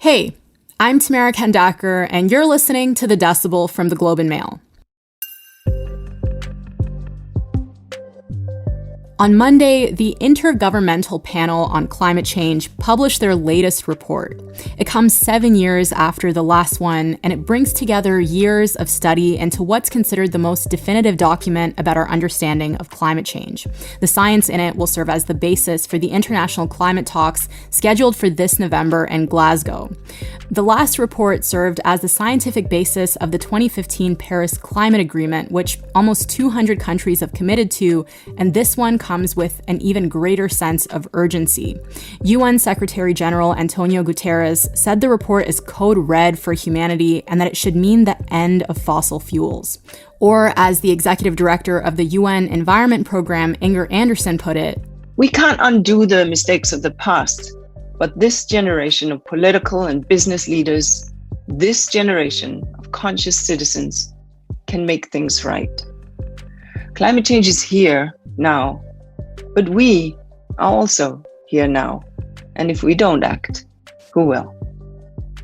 Hey, I'm Tamara Kendacker, and you're listening to the Decibel from the Globe and Mail. On Monday, the Intergovernmental Panel on Climate Change published their latest report. It comes 7 years after the last one, and it brings together years of study into what's considered the most definitive document about our understanding of climate change. The science in it will serve as the basis for the international climate talks scheduled for this November in Glasgow. The last report served as the scientific basis of the 2015 Paris Climate Agreement, which almost 200 countries have committed to, and this one comes with an even greater sense of urgency. UN Secretary General Antonio Guterres said the report is code red for humanity and that it should mean the end of fossil fuels. Or, as the executive director of the UN Environment Program, Inger Andersen, put it, "We can't undo the mistakes of the past, but this generation of political and business leaders, this generation of conscious citizens, can make things right. Climate change is here now, but we are also here now. And if we don't act, who will?"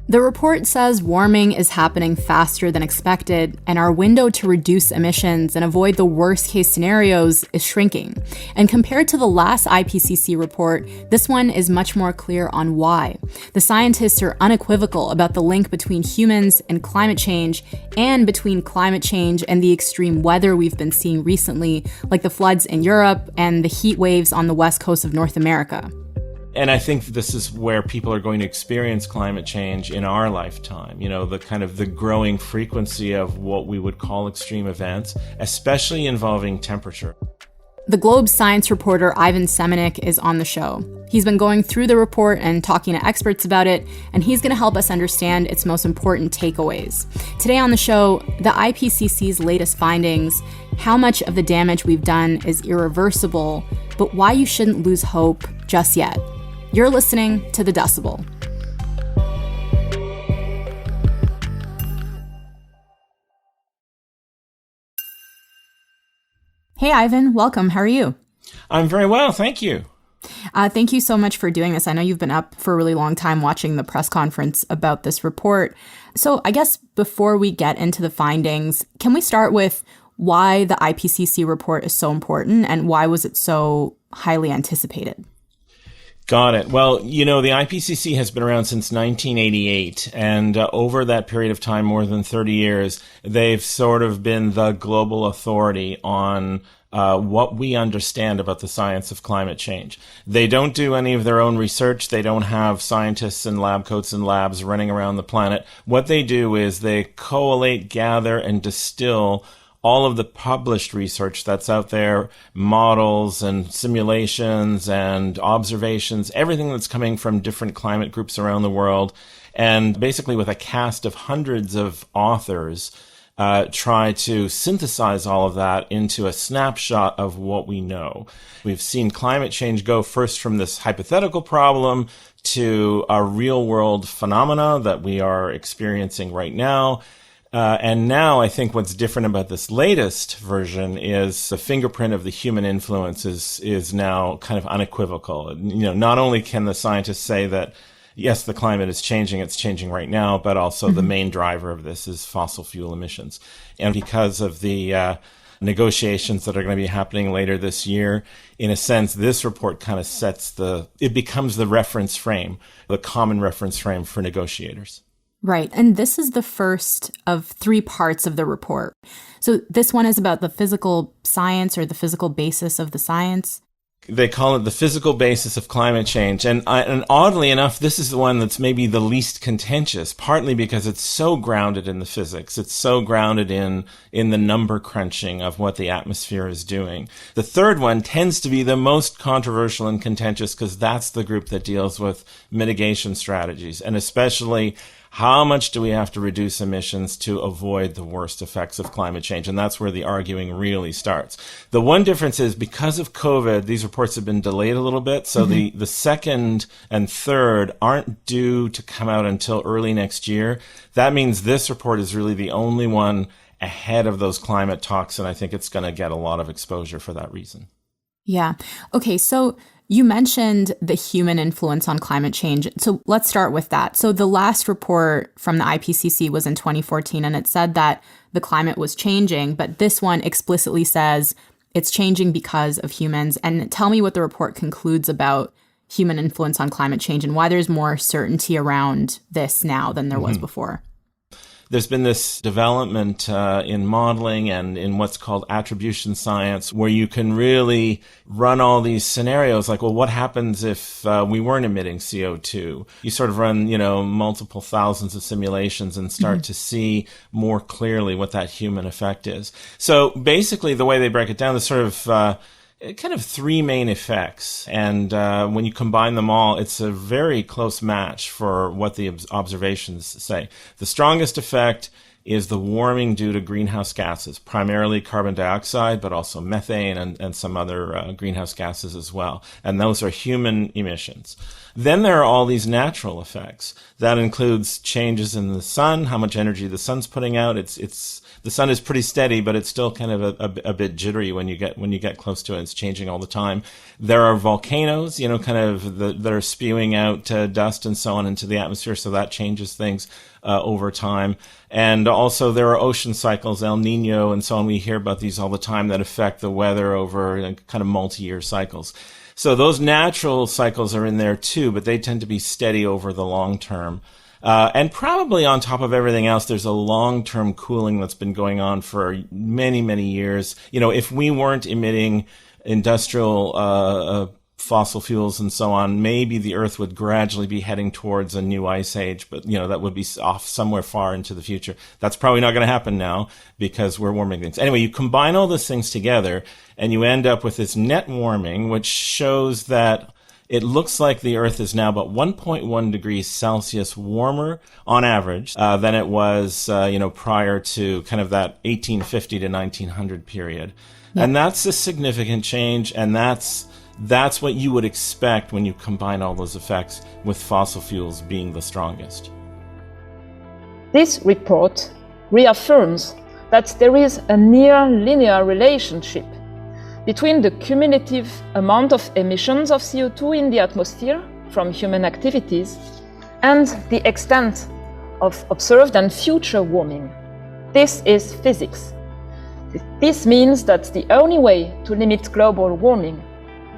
The report says warming is happening faster than expected, and our window to reduce emissions and avoid the worst-case scenarios is shrinking. And compared to the last IPCC report, this one is much more clear on why. The scientists are unequivocal about the link between humans and climate change, and between climate change and the extreme weather we've been seeing recently, like the floods in Europe and the heat waves on the west coast of North America. And I think this is where people are going to experience climate change in our lifetime. You know, the growing frequency of what we would call extreme events, especially involving temperature. The Globe's science reporter Ivan Semeniuk is on the show. He's been going through the report and talking to experts about it, and he's going to help us understand its most important takeaways. Today on the show, the IPCC's latest findings, how much of the damage we've done is irreversible, but why you shouldn't lose hope just yet. You're listening to The Decibel. Hey, Ivan, welcome. How are you? I'm very well, thank you. Thank you so much for doing this. I know you've been up for a really long time watching the press conference about this report. So I guess before we get into the findings, can we start with why the IPCC report is so important and why was it so highly anticipated? Got it. Well, you know, the IPCC has been around since 1988, and over that period of time, more than 30 years, they've sort of been the global authority on what we understand about the science of climate change. They don't do any of their own research. They don't have scientists in lab coats and labs running around the planet. What they do is they collate, gather, and distill all of the published research that's out there, models and simulations and observations, everything that's coming from different climate groups around the world, and basically with a cast of hundreds of authors, try to synthesize all of that into a snapshot of what we know. We've seen climate change go first from this hypothetical problem to a real-world phenomena that we are experiencing right now. And now I think what's different about this latest version is the fingerprint of the human influence is now kind of unequivocal. You know, not only can the scientists say that, yes, the climate is changing, it's changing right now, but also the main driver of this is fossil fuel emissions. And because of the negotiations that are going to be happening later this year, in a sense, this report kind of it becomes the reference frame, the common reference frame for negotiators. Right. And this is the first of 3 parts of the report. So this one is about the physical science or the physical basis of the science. They call it the physical basis of climate change. And oddly enough, this is the one that's maybe the least contentious, partly because it's so grounded in the physics. It's so grounded in the number crunching of what the atmosphere is doing. The third one tends to be the most controversial and contentious because that's the group that deals with mitigation strategies, and especially how much do we have to reduce emissions to avoid the worst effects of climate change? And that's where the arguing really starts. The one difference is because of COVID, these reports have been delayed a little bit. So the second and third aren't due to come out until early next year. That means this report is really the only one ahead of those climate talks. And I think it's going to get a lot of exposure for that reason. Yeah. Okay. So You mentioned the human influence on climate change. So let's start with that. So the last report from the IPCC was in 2014, and it said that the climate was changing, but this one explicitly says it's changing because of humans. And tell me what the report concludes about human influence on climate change and why there's more certainty around this now than there was before. There's been this development in modeling and in what's called attribution science, where you can really run all these scenarios like, well, what happens if we weren't emitting CO2? You sort of run, multiple thousands of simulations and start to see more clearly what that human effect is. So basically, the way they break it down is sort of kind of three main effects. And when you combine them all, it's a very close match for what the observations say. The strongest effect is the warming due to greenhouse gases, primarily carbon dioxide, but also methane and some other greenhouse gases as well. And those are human emissions. Then there are all these natural effects. That includes changes in the sun, how much energy the sun's putting out. The sun is pretty steady, but it's still kind of a bit jittery when you get close to it. It's changing all the time. There are volcanoes, that are spewing out dust and so on into the atmosphere, so that changes things over time. And also there are ocean cycles, El Nino and so on. We hear about these all the time that affect the weather over kind of multi-year cycles. So those natural cycles are in there too, but they tend to be steady over the long term. And probably on top of everything else, there's a long-term cooling that's been going on for many, many years. If we weren't emitting industrial fossil fuels and so on, maybe the Earth would gradually be heading towards a new ice age, but that would be off somewhere far into the future. That's probably not going to happen now because we're warming things. Anyway, you combine all those things together and you end up with this net warming, which shows that it looks like the Earth is now about 1.1 degrees Celsius warmer on average than it was, prior to kind of that 1850 to 1900 period. Yeah. And that's a significant change, and that's what you would expect when you combine all those effects with fossil fuels being the strongest. This report reaffirms that there is a near linear relationship between the cumulative amount of emissions of CO2 in the atmosphere from human activities and the extent of observed and future warming. This is physics. This means that the only way to limit global warming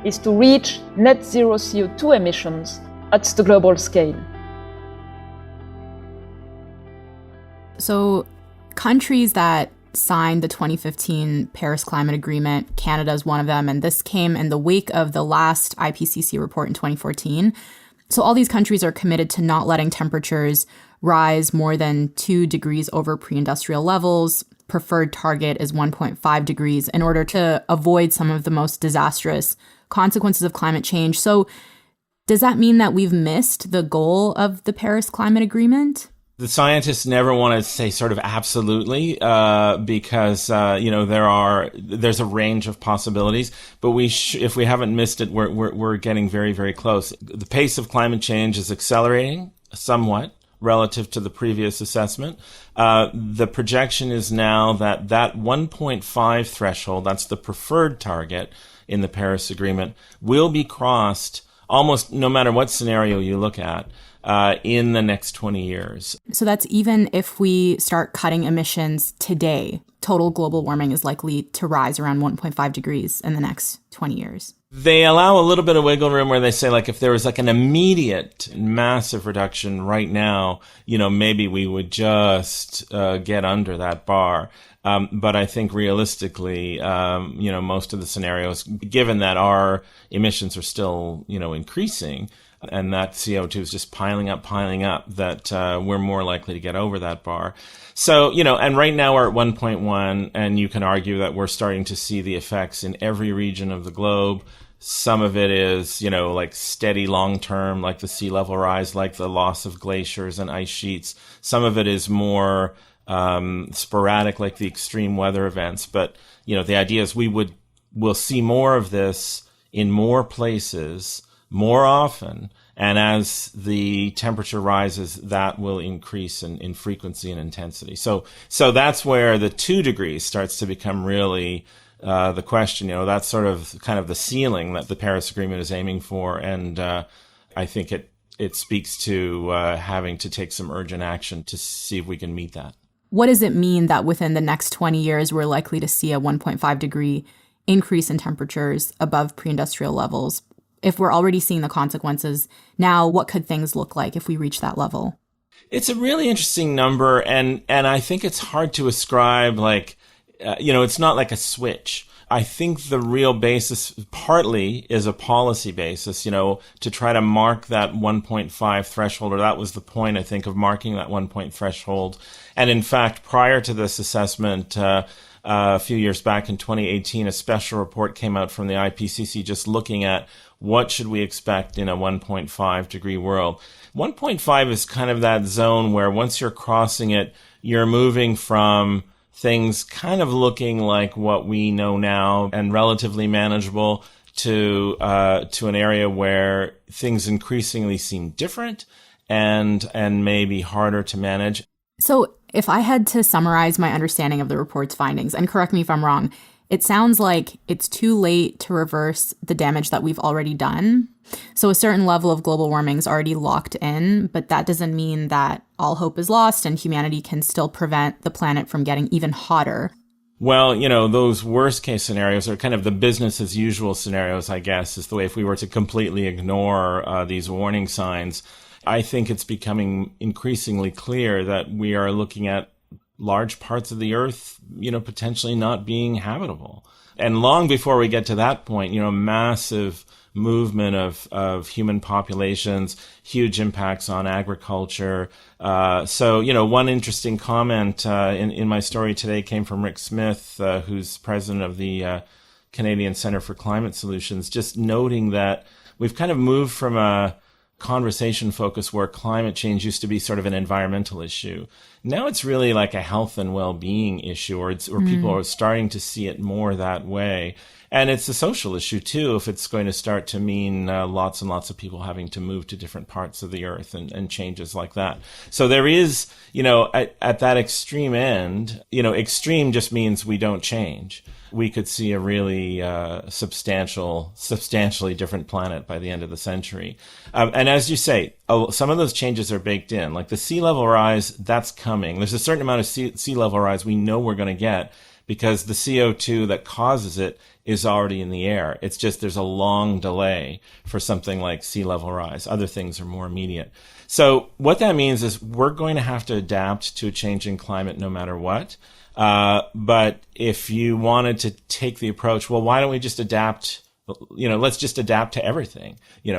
is to reach net zero CO2 emissions at the global scale. So countries that signed the 2015 Paris Climate Agreement, Canada is one of them, and this came in the wake of the last IPCC report in 2014. So all these countries are committed to not letting temperatures rise more than 2 degrees over pre-industrial levels. Preferred target is 1.5 degrees in order to avoid some of the most disastrous consequences of climate change. So does that mean that we've missed the goal of the Paris Climate Agreement? The scientists never want to say sort of absolutely, because there's a range of possibilities. But if we haven't missed it, we're getting very, very close. The pace of climate change is accelerating somewhat relative to the previous assessment. The projection is now that 1.5 threshold, that's the preferred target in the Paris Agreement, will be crossed almost no matter what scenario you look at in the next 20 years. So that's even if we start cutting emissions today, total global warming is likely to rise around 1.5 degrees in the next 20 years. They allow a little bit of wiggle room where they say, like, if there was like an immediate massive reduction right now, maybe we would just get under that bar. But I think realistically, most of the scenarios, given that our emissions are still, increasing, and that CO2 is just piling up, that we're more likely to get over that bar. So, and right now we're at 1.1, and you can argue that we're starting to see the effects in every region of the globe. Some of it is, like steady long-term, like the sea level rise, like the loss of glaciers and ice sheets. Some of it is more sporadic, like the extreme weather events. But, the idea is we'll see more of this in more places more often. And as the temperature rises, that will increase in frequency and intensity. So that's where the 2 degrees starts to become really the question. That's sort of kind of the ceiling that the Paris Agreement is aiming for. And I think it speaks to having to take some urgent action to see if we can meet that. What does it mean that within the next 20 years, we're likely to see a 1.5 degree increase in temperatures above pre-industrial levels? If we're already seeing the consequences now, what could things look like if we reach that level? It's a really interesting number, and I think it's hard to ascribe it's not like a switch. I think the real basis partly is a policy basis, to try to mark that 1.5 threshold, or that was the point, I think, of marking that 1 threshold. And in fact, prior to this assessment, a few years back in 2018, a special report came out from the IPCC just looking at what should we expect in a 1.5 degree world. 1.5 is kind of that zone where once you're crossing it, you're moving from things kind of looking like what we know now and relatively manageable to an area where things increasingly seem different and maybe harder to manage. So if I had to summarize my understanding of the report's findings, and correct me if I'm wrong, it sounds like it's too late to reverse the damage that we've already done. So a certain level of global warming is already locked in, but that doesn't mean that all hope is lost and humanity can still prevent the planet from getting even hotter. Well, those worst case scenarios are kind of the business as usual scenarios, I guess, is the way if we were to completely ignore these warning signs. I think it's becoming increasingly clear that we are looking at large parts of the earth, potentially not being habitable. And long before we get to that point, massive movement of human populations, huge impacts on agriculture. So, one interesting comment in my story today came from Rick Smith, who's president of the Canadian Centre for Climate Solutions, just noting that we've kind of moved from a conversation focus where climate change used to be sort of an environmental issue. Now it's really like a health and well-being issue, or people are starting to see it more that way. And it's a social issue too, if it's going to start to mean lots and lots of people having to move to different parts of the earth and changes like that. So there is, at that extreme end, extreme just means we don't change. We could see a really substantially different planet by the end of the century. And as you say, some of those changes are baked in. Like the sea level rise, that's coming. There's a certain amount of sea level rise we know we're going to get because the CO2 that causes it is already in the air. It's just there's a long delay for something like sea level rise. Other things are more immediate. So what that means is we're going to have to adapt to a changing climate no matter what. But if you wanted to take the approach, well, why don't we just adapt? Let's just adapt to everything. We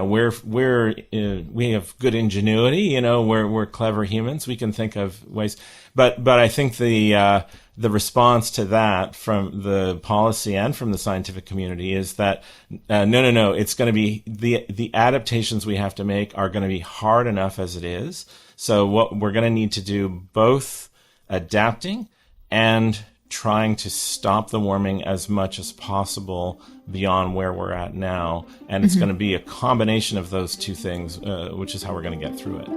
have good ingenuity. We're clever humans. We can think of ways. But I think the response to that from the policy and from the scientific community is that no. It's going to be the adaptations we have to make are going to be hard enough as it is. So what we're going to need to do, both adapting and trying to stop the warming as much as possible beyond where we're at now. And it's going to be a combination of those two things, which is how we're going to get through it.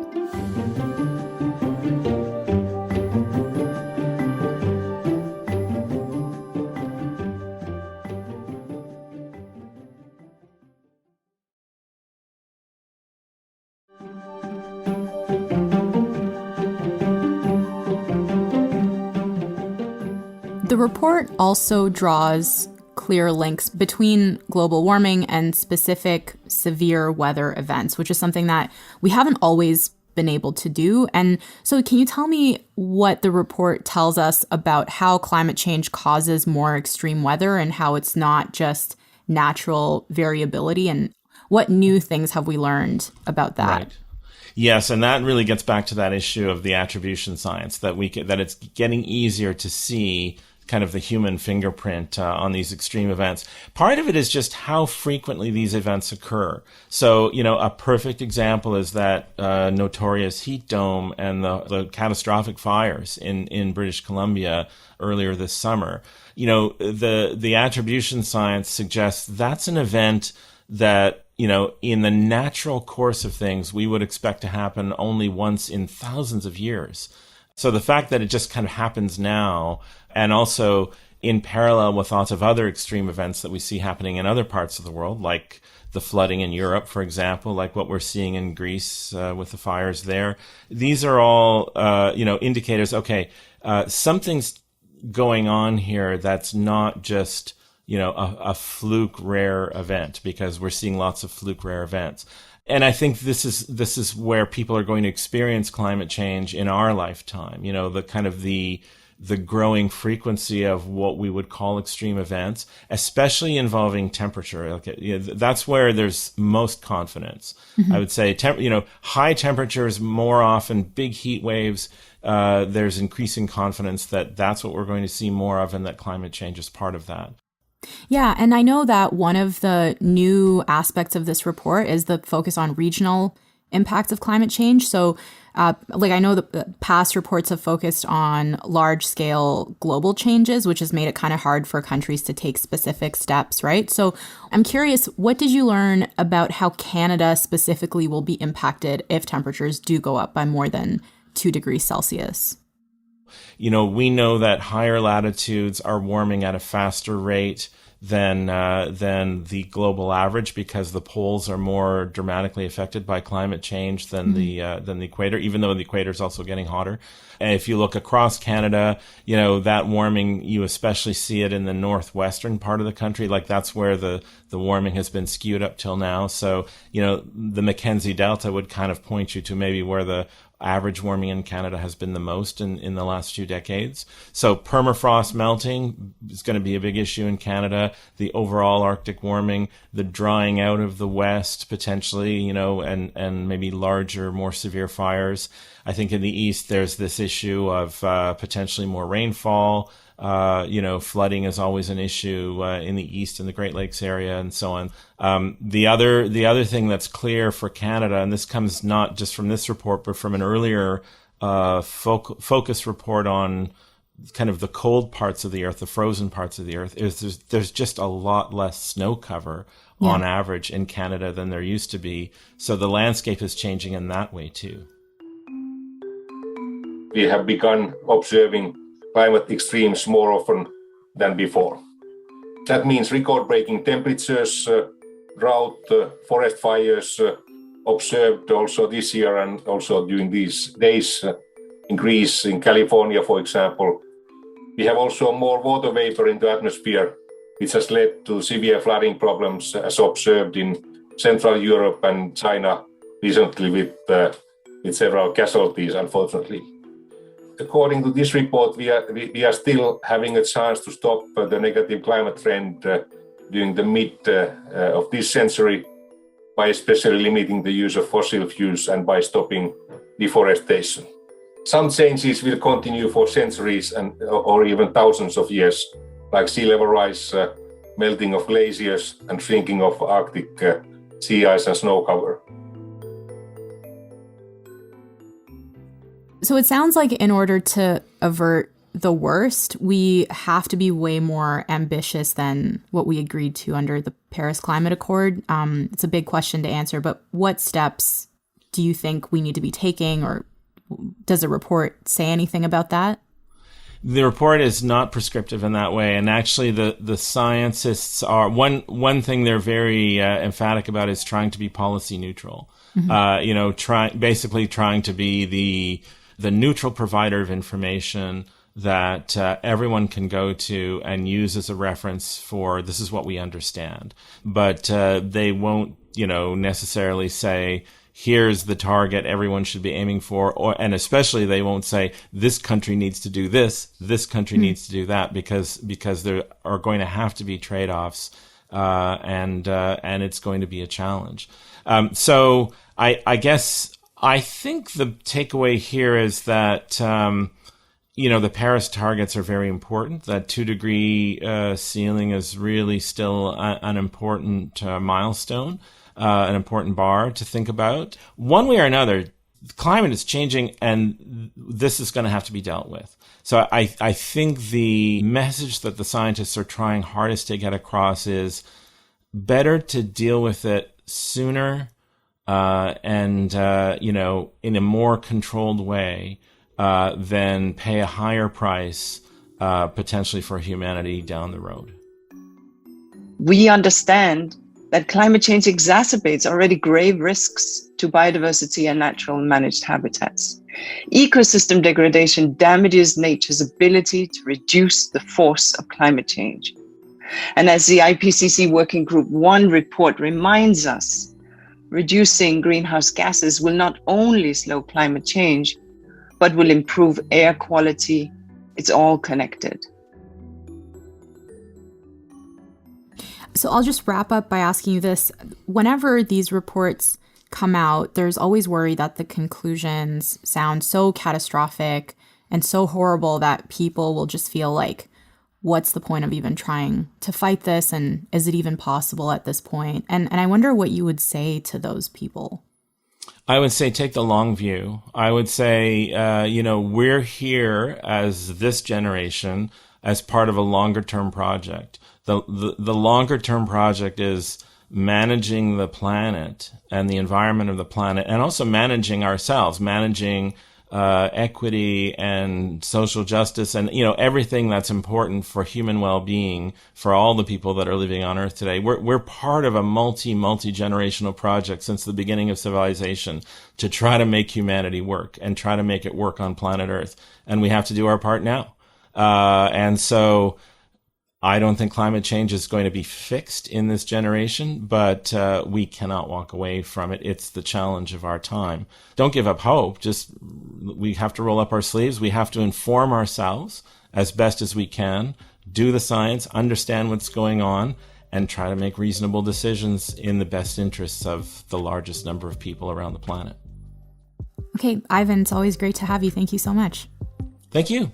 The report also draws clear links between global warming and specific severe weather events, which is something that we haven't always been able to do. And so can you tell me what the report tells us about how climate change causes more extreme weather and how it's not just natural variability? And what new things have we learned about that? Right. Yes, and that really gets back to that issue of the attribution science, that it's getting easier to see kind of the human fingerprint on these extreme events. Part of it is just how frequently these events occur. So, a perfect example is that notorious heat dome and the catastrophic fires in British Columbia earlier this summer. The attribution science suggests that's an event that, in the natural course of things, we would expect to happen only once in thousands of years. So the fact that it just kind of happens now, and also in parallel with lots of other extreme events that we see happening in other parts of the world, like the flooding in Europe, for example, like what we're seeing in Greece with the fires there. These are all, indicators, okay, something's going on here that's not just, a fluke rare event, because we're seeing lots of fluke rare events. And I think this is where people are going to experience climate change in our lifetime, the kind of the growing frequency of what we would call extreme events, especially involving temperature. That's where there's most confidence. Mm-hmm. I would say, high temperatures, more often big heat waves. There's increasing confidence that that's what we're going to see more of, and that climate change is part of that. Yeah, and I know that one of the new aspects of this report is the focus on regional impacts of climate change. So, I know the past reports have focused on large-scale global changes, which has made it kind of hard for countries to take specific steps, right? So I'm curious, what did you learn about how Canada specifically will be impacted if temperatures do go up by more than 2 degrees Celsius? We know that higher latitudes are warming at a faster rate than the global average, because the poles are more dramatically affected by climate change than the equator, even though the equator is also getting hotter. And if you look across Canada, that warming, you especially see it in the northwestern part of the country. Like, that's where the warming has been skewed up till now. So, the Mackenzie Delta would kind of point you to maybe where the average warming in Canada has been the most in the last few decades. So permafrost melting is going to be a big issue in Canada. The overall Arctic warming, the drying out of the West potentially, and maybe larger, more severe fires. I think in the East, there's this issue of potentially more rainfall. Flooding is always an issue in the East and the Great Lakes area, and so on. The other thing that's clear for Canada, and this comes not just from this report, but from an earlier focus report on kind of the cold parts of the Earth, the frozen parts of the Earth, is there's just a lot less snow cover on average in Canada than there used to be. So the landscape is changing in that way too. We have begun observing climate extremes more often than before. That means record-breaking temperatures, drought, forest fires observed also this year and also during these days in Greece, in California, for example. We have also more water vapor in the atmosphere, which has led to severe flooding problems as observed in Central Europe and China recently with several casualties, unfortunately. According to this report, we are still having a chance to stop the negative climate trend during the mid of this century by especially limiting the use of fossil fuels and by stopping deforestation. Some changes will continue for centuries or even thousands of years, like sea level rise, melting of glaciers, and shrinking of Arctic sea ice and snow cover. So it sounds like in order to avert the worst, we have to be way more ambitious than what we agreed to under the Paris Climate Accord. It's a big question to answer, but what steps do you think we need to be taking, or does the report say anything about that? The report is not prescriptive in that way, and actually the scientists are one thing they're very emphatic about is trying to be policy neutral. Mm-hmm. Basically trying to be the neutral provider of information that everyone can go to and use as a reference for this is what we understand. But they won't, necessarily say, here's the target everyone should be aiming for, and especially they won't say this country needs to do this country needs to do that, because there are going to have to be trade-offs, and it's going to be a challenge. So I guess I think the takeaway here is that the Paris targets are very important. That 2-degree ceiling is really still an important milestone. An important bar to think about. One way or another, the climate is changing, and this is going to have to be dealt with. So I think the message that the scientists are trying hardest to get across is better to deal with it sooner and in a more controlled way than pay a higher price potentially for humanity down the road. We understand that climate change exacerbates already grave risks to biodiversity and natural managed habitats. Ecosystem degradation damages nature's ability to reduce the force of climate change. And as the IPCC Working Group 1 report reminds us, reducing greenhouse gases will not only slow climate change, but will improve air quality. It's all connected. So I'll just wrap up by asking you this. Whenever these reports come out, there's always worry that the conclusions sound so catastrophic and so horrible that people will just feel like, what's the point of even trying to fight this? And is it even possible at this point? And I wonder what you would say to those people. I would say take the long view. I would say, we're here as this generation as part of a longer term project. The longer term project is managing the planet and the environment of the planet, and also managing ourselves, managing equity and social justice and, everything that's important for human well-being for all the people that are living on Earth today. We're part of a multi-generational project since the beginning of civilization to try to make humanity work and try to make it work on planet Earth. And we have to do our part now. And so I don't think climate change is going to be fixed in this generation, but we cannot walk away from it. It's the challenge of our time. Don't give up hope. We have to roll up our sleeves. We have to inform ourselves as best as we can, do the science, understand what's going on, and try to make reasonable decisions in the best interests of the largest number of people around the planet. Okay, Ivan, it's always great to have you. Thank you so much. Thank you.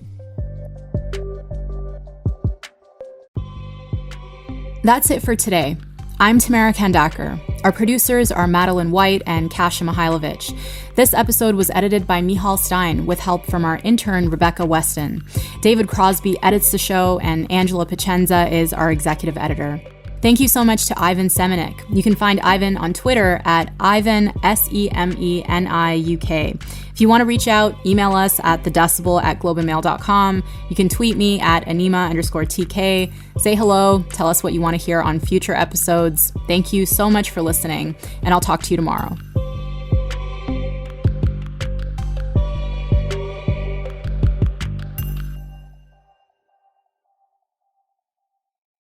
That's it for today. I'm Tamara Kandaker. Our producers are Madeline White and Kasia Mihailovich. This episode was edited by Michal Stein with help from our intern, Rebecca Weston. David Crosby edits the show, and Angela Pacenza is our executive editor. Thank you so much to Ivan Semeniuk. You can find Ivan on Twitter at Ivan, Semeniuk. If you want to reach out, email us at thedecibel@globeandmail.com. You can tweet me at Anima_TK. Say hello, tell us what you want to hear on future episodes. Thank you so much for listening, and I'll talk to you tomorrow.